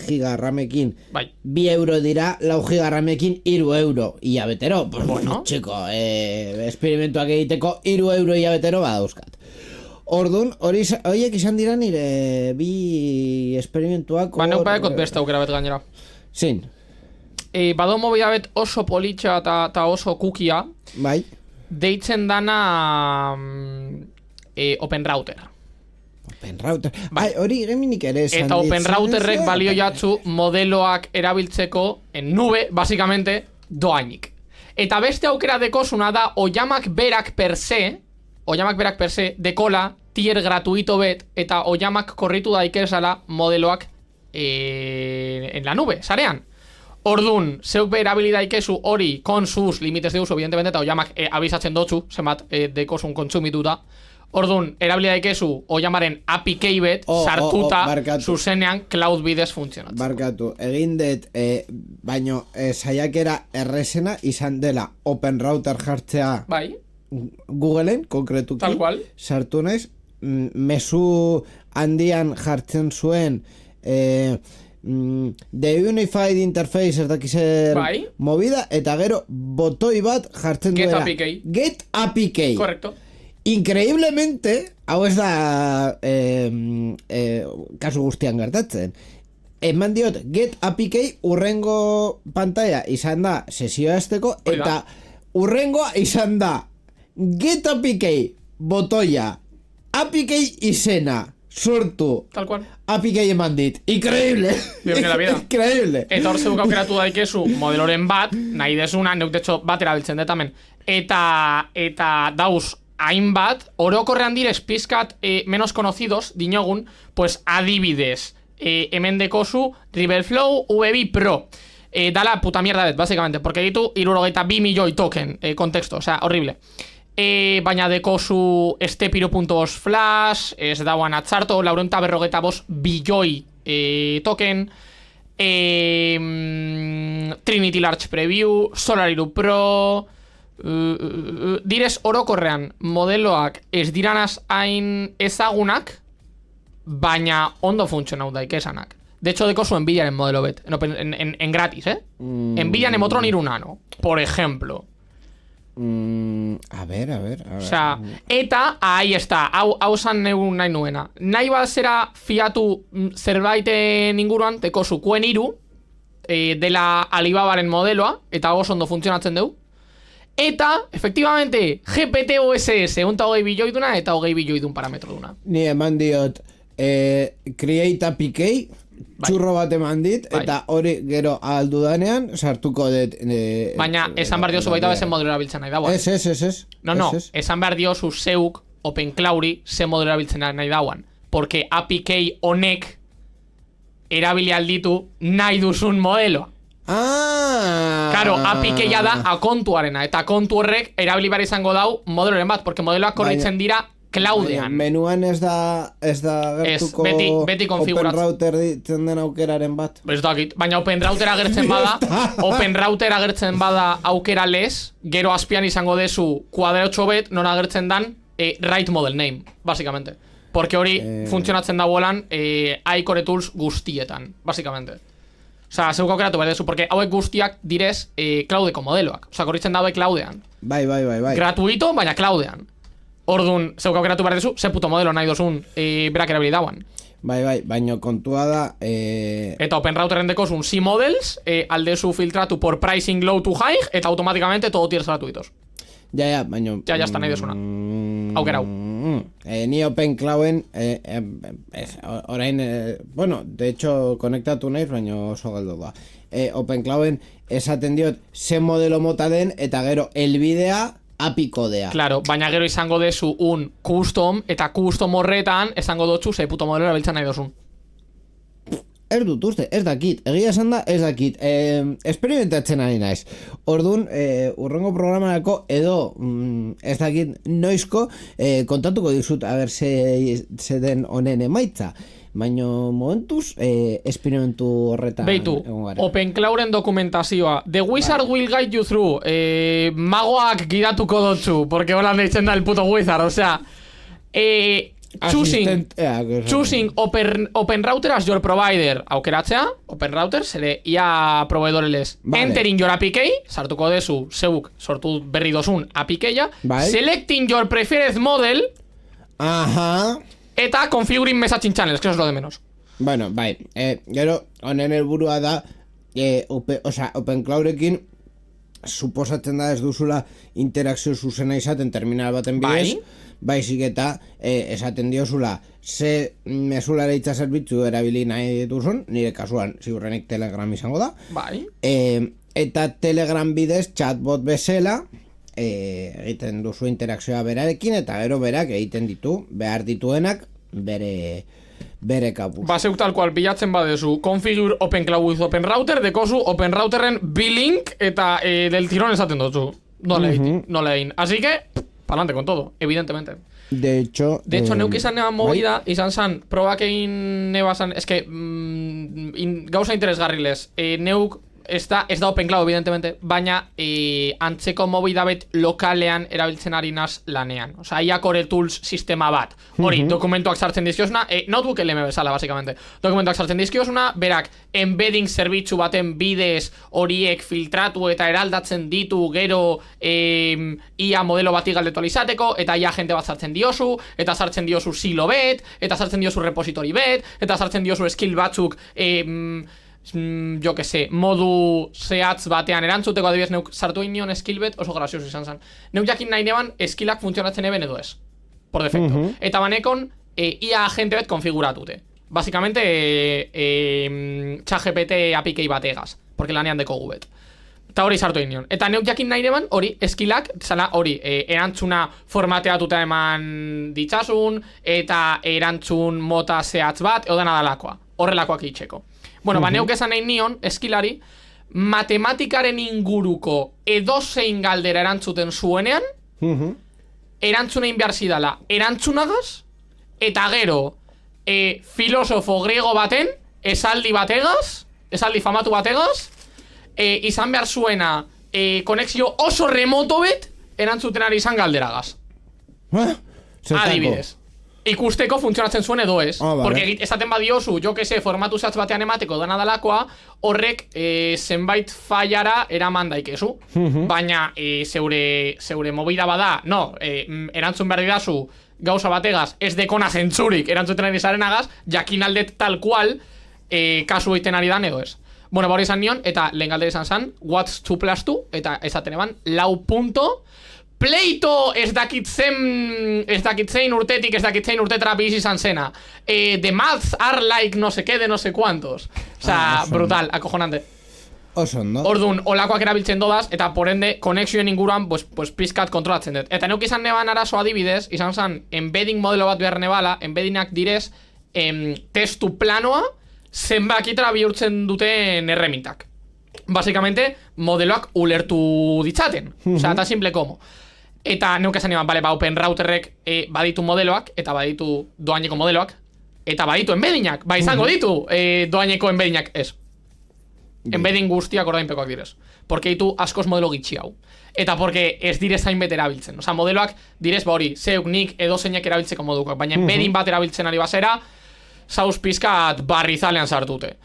giga ramekin 2 euro dira, 4 giga ramekin 3 euro hilabetero. Bueno, txiko, esperimentuak egiteko 3 euro hilabetero badauzkat. Orduan, horiek izan dira nire bi esperimentuak. Ba, neukadekot beste aukera bet gainera. Zin. Bado mobila bet oso politxa eta oso kukia. Bai. Deitzen dana Open Router. Open Router. Bai, hori geminik ere esan. Eta Open Routerrek balio jatzu modeloak erabiltzeko en nube, basicamente, doainik. Eta beste aukera dekosuna da oiamak berak per se, dekola, tier gratuito bet, eta oiamak korritu daikezala modeloak en la nube, sarean. Ordun, zeuk be erabili daikezu hori con sus límites de uso, evidentemente, eta oiamak abisatzen dotzu, zemat dekosun kontsumitu da. Ordun, erabili daikezu oiamaren API key bet sartuta zuzenean cloud bidez funtzionatzen. Barkatu, egin dut, baino saiakera errezena izan dela Open Router jartzea Googleen, konkretuki. Tal cual. Sartu naiz, mezu handian jartzen zuen The Unified Interface ez dakizer movida, eta gero botoi bat jartzen duela Get API Key. Correcto. Increíblemente, hau ez da kasu guztian gertatzen. Eman diot Get API Key, urrengo pantalla izan da sesioa esteko, eta urrengoa izan da Get API Key botoia, API Key izena sortu, tal cual. API Key eman dit. Increíble. Increíble. Eta hor zeuk aukeratu daikezu modeloren bat, nahi desuna, neuk detxo bat erabiltzen detamen. Eta dauz hainbat, orokorrean direz pizkat menos conocidos, dinogun, pues adibidez, hemen dekozu Riverflow VB Pro. Dala puta mierda bet, básicamente, porque ditu 62 milioi token, contexto, o sea, horrible. Baina dekozu Stepiro.os Flash, ez dauan atzarto, 455 bilioi token, Trinity Large Preview, SolarIru Pro, direz orokorrean modeloak ez diranaz hain ezagunak, baina ondo funtzionau daikesanak. De hecho, dekozu Nvidiaren modelo bet, en gratis, Nvidia Nemotron 3 Nano, por ejemplo. A ver. O sea, eta ahí está, hau zan nahi nuena. Nahi bat zera fiatu zerbait inguruan, dekozu Quen 3 dela Alibabaren modeloa, eta oso ondo funtzionatzen dugu. Eta, efectivamente, GPT OSS, 120 bilioi duna eta 20 bilioi dun parametro duna. Ni eman diot Create API Key, txurro bat eman dit, eta hori gero aldudanean sartuko dut. Baina, esan behar diozu baita bezen modelo erabiltzen nahi dauan. Ez. No, esan behar diozu zeuk Open Cloudi ze modelo erabiltzen nahi dauan. Porque API Key honek erabili alditu nahi duzun modeloa. Claro, API Keya da akontuarena, eta akontu horrek erabili behar izango dau modeloren bat, porque modeloak korritzen dira cloudean. Menuan ez da gertuko beti Open Router ditzen den aukeraren bat. Ez dakit, baina Open Router agertzen bada, Open Router agertzen bada aukera lez, gero azpian izango dezu kuadratxo bet, non agertzen dan right model name, basicamente. Porque hori funtzionatzen dagoelan iCore Tools guztietan, basicamente. Osa, zeuk aukeratu behar dezu, porque hauek guztiak direz cloudeko modeloak. Osa, korritzen daue cloudean. Bai. Gratuito, baina cloudean. Orduan, zeuk aukeratu behar dezu, ze puto modelo nahi dozun berak erabili dauan. Bai, baina kontua da... Eta Open Routerren dekozun C-Models, aldezu filtratu por pricing low to high, eta automáticamente todo tiers gratuitos. Ja, baina... Ja está nahi dezuna. Aukerau. Ni Open Clouden, orain, bueno, de hecho, konektatu naiz, baina oso galdo da. Open Clouden esaten diot ze modelo mota den, eta gero elbidea API kodea. Claro, baina gero izango dezu un custom, eta custom horretan esango dotzu ze puto modelo erabiltzen nahi dozun. Ez dut uste, ez dakit, egia esan da, ez dakit, experimentatzen ari naiz. Orduan, urrengo programarako edo, ez dakit noizko, kontatuko dizut, a ber, ze den honen emaitza. Baina momentuz, esperimentu horretan... Beitu, Open Clouden dokumentazioa. The Wizard will guide you through. Magoak gidatuko dotzu, porque holan deitzen da el puto Wizard, osea... Choosing open Router as your provider. Aukeratzea, Open Router, zere ia proveedorelez. Vale. Entering your APK, sartuko dezu, zeuk, sortu berri dozun APK-a. Vale. Selecting your preferred model. Aha. Eta configuring messaging channels, que eso es lo de menos. Bueno, bai, gero, honen helburua da, Open Cloudekin suposatzen da ez duzula interakzio zuzena izaten terminal baten bidez, baizik eta esaten diozula ze mesularitza zerbitzu erabili nahi dituzun, nire kasuan ziurrenik Telegram izango da. Bai. Eta Telegram bidez chatbot bezala egiten duzu interakzioa berarekin, eta gero berak egiten ditu behar dituenak bere kapuz. Baseuk tal cual, bilatzen badezu configure Open Cloud with Open Router, dekozu Open Routerren B-Link eta del tirón esaten dutzu. No lehin. Así que, pa'lante con todo, evidentemente. De hecho, neuk izan neban movida, izan zan, probak egin nebazan, eske, gauza interesgarrilez, neuk ez da Open Cloud, evidentemente, baina antzeko movida bet lokalean erabiltzen ari naz lanean. Osa, Iacore Tools sistema bat. Hori, dokumentuak sartzen dizkiozuna, notebook LM bezala, basicamente. Dokumentuak sartzen dizkiozuna, berak embedding zerbitzu baten bidez horiek filtratu eta eraldatzen ditu gero ia modelo bati galdetu alizateko, eta ia jente bat sartzen diozu, eta sartzen diozu silo bet, eta sartzen diozu repository bet, eta sartzen diozu skill batzuk jo que se, modu zehatz batean erantzuteko, adibidez neuk sartu inion skillbet oso grazioso izan zen. Neuk jakin nahi neban skillak funtzionatzen eben edo ez, por defecto. Eta banekon ia agente bet konfiguratute. Básicamente ChatGPT APK bategaz, porque lanean deko gubet. Eta hori sartu inion. Eta neuk jakin nahi neban hori skillak, zala hori erantzuna formateatuta eman ditzasun, eta erantzun mota zehatz bat, edo dena dalakoa, horrelakoak itxeko. Bueno, neuk esan nahi nion, eskilari, matematikaren inguruko edozein galdera erantzuten zuenean, erantzunein behar zidala erantzunagaz, eta gero, filosofo griego baten, esaldi bategaz, esaldi famatu bategaz, izan behar zuena, konexio oso remoto bet, erantzuten ari izan galderagaz. Adibidez. Ikusteko funtzionatzen zuen edo ez. Porque esaten badiozu, jo que se, formatu zatz batean emateko dena dalakoa, horrek zenbait fallara eraman daikezu. Baina zeure movida bada, no, erantzun behar didazu gauza bategaz, ez dekona zentzurik erantzuten ari zarenagaz, jakin aldet tal cual kasu egiten ari dan edo ez. Bueno, hori izan nion, eta lehen galdera izan zen, what's 2 plus 2, eta esaten eban, lau punto, pleito ez dakit zein urtetik, ez dakit zein urtetara bizi izan zena. The maths are like no sé qué de no sé cuantos. Osa, brutal, acojonante. Oso, no? Orduan, olakoak erabiltzen dodaz, eta porende, konexioen inguruan, pues pizkat kontrolatzen dut. Eta neuk izan neban arazo adibidez, izan zen, embedding modelo bat behar nebala, embeddinak direz, testu planoa, zenbakitara bihurtzen duten erremintak. Básicamente, modeloak ulertu ditzaten. Osea, eta simple como. Eta neuk esan eban, Open Routerrek baditu modeloak, eta baditu doaineko modeloak, eta baditu embeddinak, izango ditu doaineko embeddinak, ez. Embedding guztiak ordainpekoak direz. Porque ditu askoz modelo gitxi hau. Eta porque ez direz hainbet erabiltzen. Osea, modeloak direz, hori, zeuk nik edo zeinak erabiltzeko modukoak, baina embedding bat erabiltzen ari basera, zauz pizkat barrizalean sartute.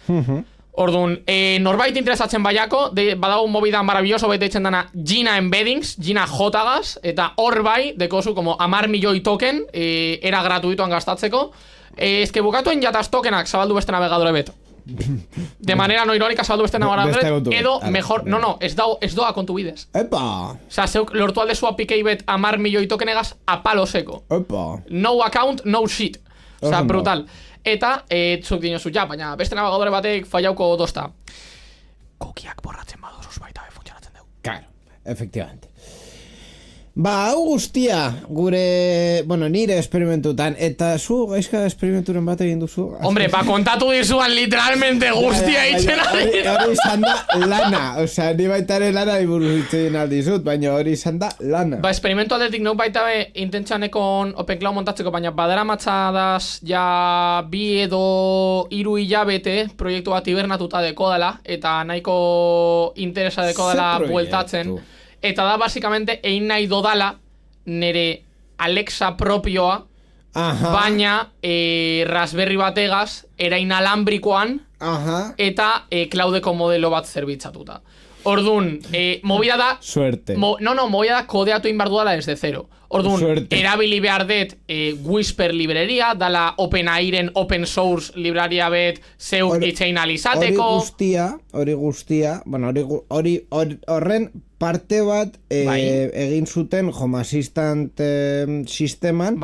Orduan, norbait interesatzen baiako, badago un movida maravilloso baita ditzen dana Gina Embeddings, Gina J-gaz, eta hor bai, dekozu como 10 milioi token, era gratuitoan gastatzeko. Ez que bukatuen jataz tokenak zabaldu beste navegadore bet. De manera no irónica zabaldu beste navegadore bet, edo mejor, no, ez doa kontu bidez. Epa! Osa, zeuk lortu alde zua pikei bet 10 milioi tokenegaz a palo seko. Epa! No account, no shit. Osa, brutal. Eta, zuk dinozu ja, baina beste navegadore batek fallauko dosta. Kokiak borratzen badozuz baita funtzionatzen dugu. Claro, efectivamente. Ba, hau guztia, gure, bueno, nire esperimentutan, eta zu, gaizka esperimenturen bat egin duzu? Hombre, ba, kontatu dizuan literalmente guztia itxena. Hori izan da lana, osea, ni baitare lana diburuz itxegin aldizut, baina hori izan da lana. Ba, experimentu aldetik nauk baita be, intentxanekon OpenCloud montatzeko, baina badara matxadaz ja 2 edo 3 hilabete proiektu bat hibernatuta deko dela, eta nahiko interesa deko dela bueltatzen. Eta da, basikamente, egin nahi dodala nere Alexa propioa, baina Raspberry bategaz, erain alambrikoan, eta Cloudeko modelo bat zerbitzatuta. Orduan, movida da... Suerte. Movida da kodeatu inbar dudala desde zero. Orduan, erabili behar dut Whisper libreria, dala OpenAIren open source libreria bet zeuk itxein alizateko. Hori guztia, bueno, horren parte bat egin zuten Home Assistant sisteman,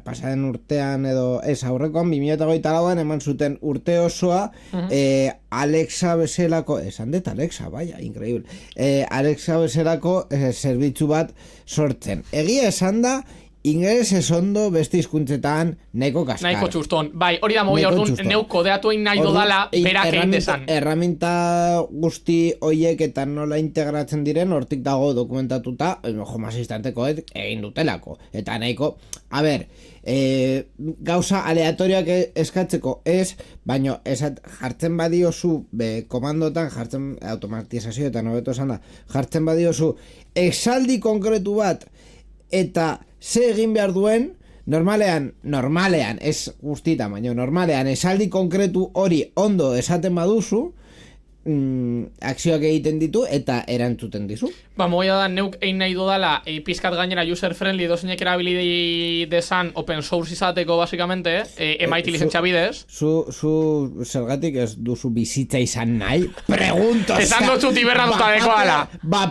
pasaren urtean edo ez aurrekoan 2008an eman zuten urte osoa Alexa bezalako, esan dut Alexa, increíble, Alexa bezalako zerbitzu bat sortzen. Egia esan da, ingelesez ondo beste hizkuntzetan nahiko kaskar. Nahiko txuston. Bai, hori da mogi orduan neu kodeatu egin nahi dodala berak egin desan. Erraminta guzti hoiek eta nola integratzen diren hortik dago dokumentatuta Home Assistanteko egin dutelako. Eta nahiko, a ber, gauza aleatorioak eskatzeko ez, baina jartzen badiozu komandotan, jartzen automatizazioetan hobeto esan da, jartzen badiozu esaldi konkretu bat eta ze egin behar duen, normalean, ez guztita, baina normalean esaldi konkretu hori ondo esaten baduzu, akzioak egiten ditu eta erantzuten dizu. Ba, moia da, neuk egin nahi dudala pizkat gainera user-friendly dozeinek erabili desan open source izateko, basikamente, MIT lizentzia bidez. Zu zergatik ez duzu bizitza izan nahi? Pregunto! Esan dutzu tibernatuta deko ala.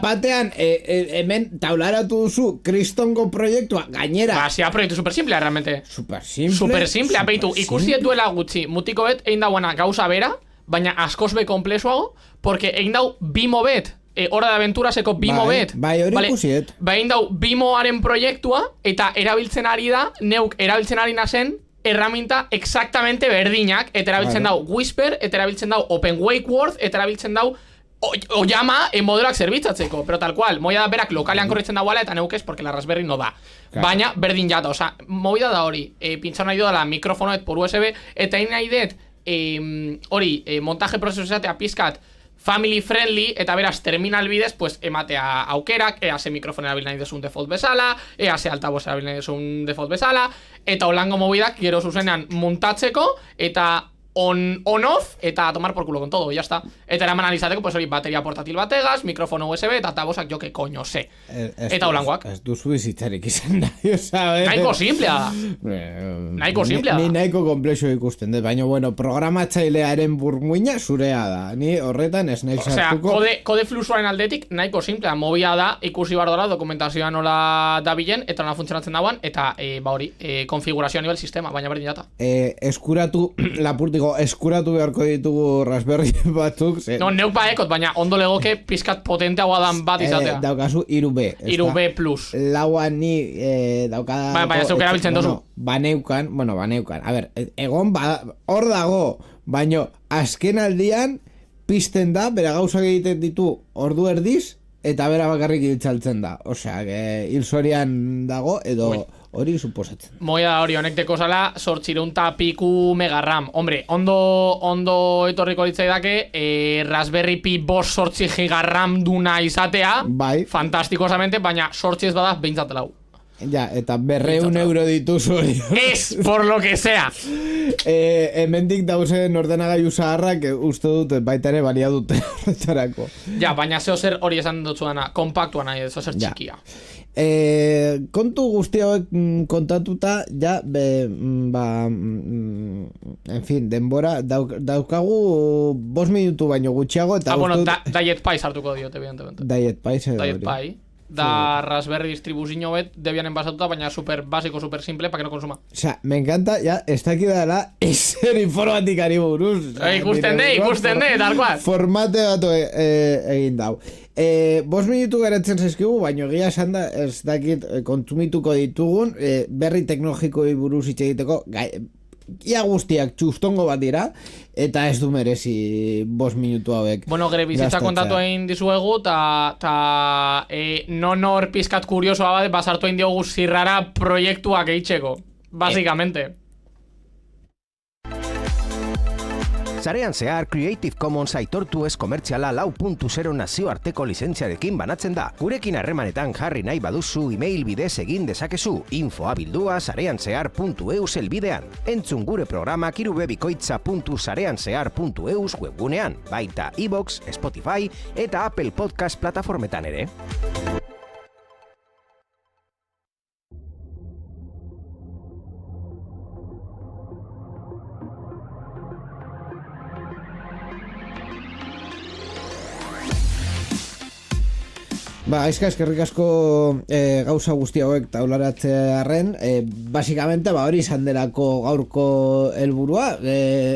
Batean, hemen taularatu duzu kristongo proiektua, gainera. Ba, zia proiektu supersimplea, realmente. Supersimplea, beitu, ikusi duela gutxi, mutiko bet, egin dauena gauza bera, baina askoz be komplexuago, porque egin dau Bimo bet, Hora de Aventuraseko Bimo bet. Bai, hori ikusiet. Bai, egin dau Bimoaren proiektua, eta erabiltzen ari da, neuk erabiltzen ari nazen, erraminta exactamente berdinak, eta erabiltzen dau Whisper, eta erabiltzen dau Open Wakeword, eta erabiltzen dau Oyama modeloak zerbitzatzeko, pero tal cual, moia da berak lokalean korritzen dauala, eta neuk ez, porque la Raspberry no da. Baina, berdin jata, oza, movida da hori, pintxar nahi dudala mikrofonoet por USB, eta egin nahi dut, hori, montaje prozesu esatea pizkat family friendly, eta beraz terminal bidez, pues ematea aukerak, ze mikrofonera bil nahi desun default bezala, ze altavoz erabil nahi desun default bezala, eta holango mobidak gero zuzenean montatzeko, eta on-off, eta a tomar por culo con todo, ya está. Eta eraman analizateko, pues hori, bateria portatil bategaz, mikrofono USB, eta altavozak jo que coño sé. Eta holangoak. Ez duzu bizitzarik izan da, ¿sabes? Nahiko simplea da. Nahiko simplea da. Ni nahiko komplexo ikusten dut, baina bueno, programatzailearen burmuina zurea da. Ni horretan ez nahi sartuko. Osea, kode fluxuaren aldetik nahiko simplea. Mobia da, ikusi bar dola, dokumentazioa nola dabilen, eta nola funtzionatzen dauan, eta ba hori, konfigurazioa nivel sistema, baina berdin jata. Eskuratu, lapurtiko, eskuratu beharko ditugu Raspberry batzuk. No, neuk baekot, baina ondo legoke pizkat potenteagoa dan bat izatea. Daukazu 3B. 3B plus. Lauan ni daukada... Baina zeuk erabiltzen dozu. Baneukan. A ber, egon hor dago, baina azken aldian pizten da, bera gauzak egiten ditu ordu erdiz, eta bera bakarrik hiltzaltzen da. Osea, hilzorian dago, edo... Hori suposatzen. Moia da hori, honek deko zala, 800 piku megarram. Hombre, ondo etorriko ditzaidake, Raspberry Pi 8 gigarram duna izatea. Bai. Fantastikosamente, baina 8 ez bada behintzat lau. Ja, eta 200 euro dituzu. Ez, por lo que sea. Hemendik dauzen ordenagailu zaharrak uste dut baita ere balia dute horretarako. Ja, baina zeo zer hori esan dutzu dana, kompaktua nahi, zeo zer txikia. Kontu guzti hauek kontatuta, ja, en fin, denbora, daukagu 5 minutu baino gutxiago, eta bueno, Diet Pie sartuko diote, evidentemente. Diet Pie, Diet Pie. Da Raspberry distribuzio bet, debian enbasatuta, baina super básico, super simple, pa que no consuma. O sea, me encanta, ya, ez dakit dela, ezer informatikari buruz. Ikusten de, tal cual. Formate bat egin dau. 5 minutu geratzen zaizkigu, baina egia esan da, ez dakit kontsumituko ditugun, berri teknologikoi buruz hitz egiteko, ia guztiak txustongo bat dira, eta ez du merezi 5 minutu hauek. Bueno, gure bizitza kontatu egin dizuegu, eta nonor pizkat kuriosoa bat, basartu egin diogu zirrara proiektuak eitzeko, basikamente. Sarean zehar Creative Commons aitortu ez komertziala 4.0 nazioarteko lizentziarekin banatzen da. Gurekin harremanetan jarri nahi baduzu email bidez egin dezakezu info@sareanzehar.eus helbidean. Entzun gure programak irubebikoitza.sareanzehar.eus webgunean, baita iVoox, Spotify eta Apple Podcast plataformetan ere. Eskerrik asko gauza guzti hauek taularatzearren, basikamente hori izan delako gaurko helburua,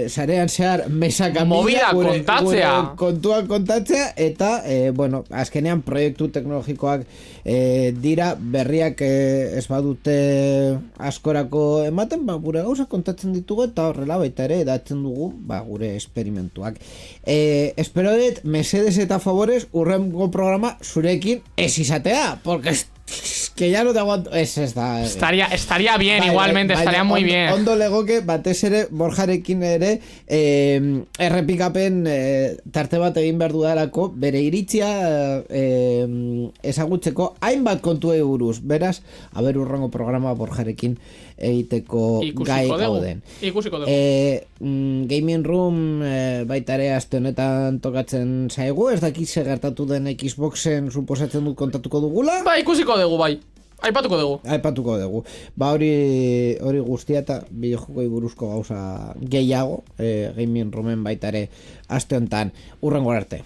sarean zehar mesaka movida kontatzea, kontuak kontatzea, eta bueno, azkenean proiektu teknologikoak dira berriak ez badute askorako ematen, gure gauza kontatzen ditugu eta horrela baita ere edatzen dugu gure esperimentuak. Espero dut, mesedes eta favorez, urrengo programa zurekin ez izatea, porque es que ya no te aguanto. Estaría bien, igualmente, estaría muy bien. Ondo legoke, batez ere, Borjarekin ere, errepikapen tarte bat egin behar dudalako, bere iritzia ezagutzeko hainbat kontu buruz. Beraz, haber urrengo programa Borjarekin egiteko gai gauden. Ikusiko dugu. Gaming Room baita ere aste honetan tokatzen zaigu, ez dakit ze gertatu den Xboxen suposatzen dut kontatuko dugula. Ikusiko dugu, bai. Aipatuko dugu. Hori guztia eta bideojokoi buruzko gauza gehiago, Gaming Roomen baita ere aste honetan. Urrengo arte,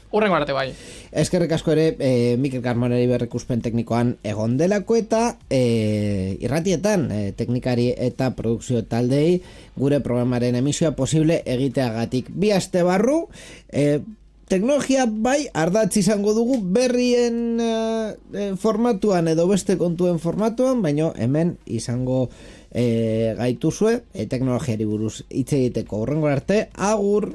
bai. Eskerrik asko ere Mikel Carmoneri berrikuspen teknikoan egon delako eta irratietan teknikari eta produkzio taldei gure programaren emisioa posible egiteagatik. 2 aste barru, teknologia bai ardatz izango dugu berrien formatuan edo beste kontuen formatuan, baina hemen izango gaituzue teknologiari buruz hitz egiteko. Urrengo arte, agur!